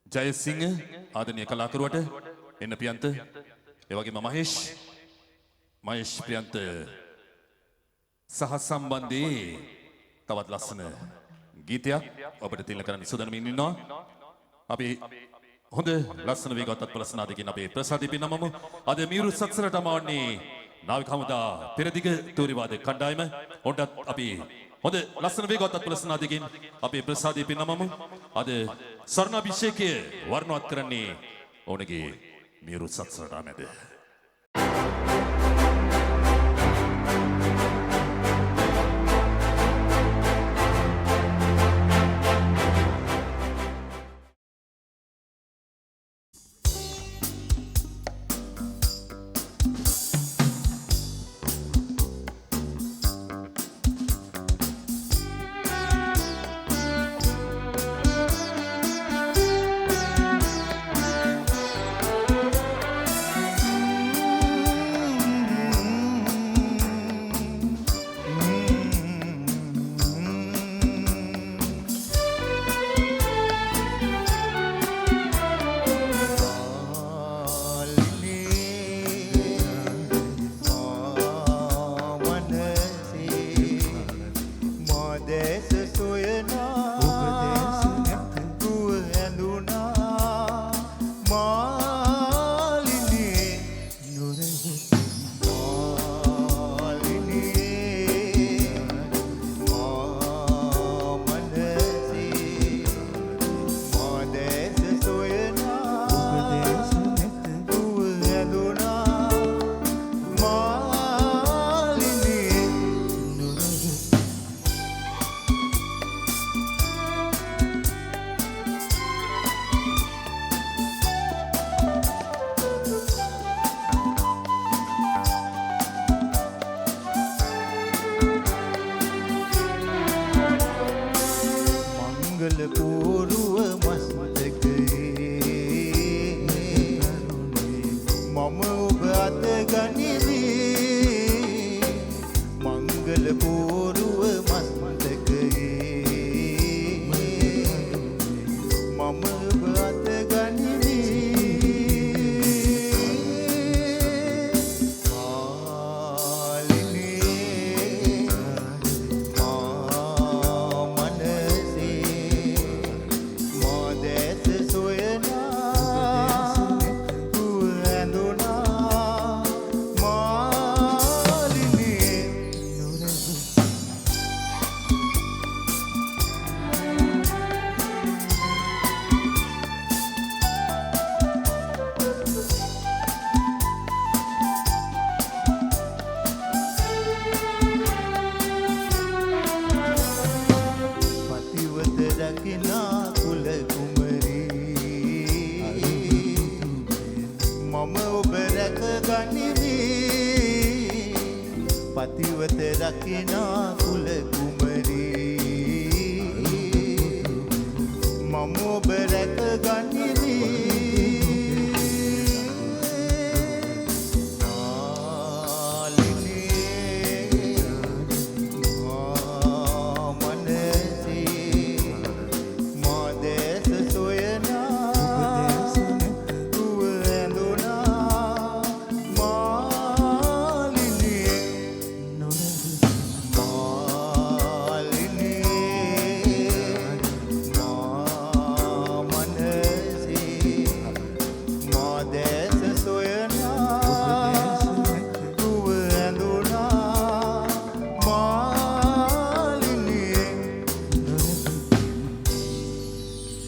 ජයසිංහ ආදරණීය කලාකරුවට එන්න ප්‍රියන්ත ඒ වගේම මහේෂ් ප්‍රියන්ත සහ සම්බන්ධී තවත් ලස්සන ගීතයක් ඔබට තිලන කරන්න සූදානම් ඉන්නවා. අපි හොඳ ලස්සන වේගවත් ප්‍රශ්නාදිකින් අපේ ප්‍රසාදී පින්නමමු. අද මීරු සත්සලට අමාවන්නේ නාවික හමුදා පෙරදිග තූරි වාදක කණ්ඩායම. ඔන්නත් අපි හොඳ ලස්සන වේගවත් ප්‍රශ්නාදිකින් අපේ ප්‍රසාදී පින්නමමු. අද ස්වර්ණාභිෂේකය වර්ණවත් කරන්නේ ඕනගේ මීරු සත්සලට ආමැද. පතිවත රකිනා කුල කුමරී මම ඔබ රැක ගනිමි.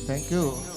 Thank you.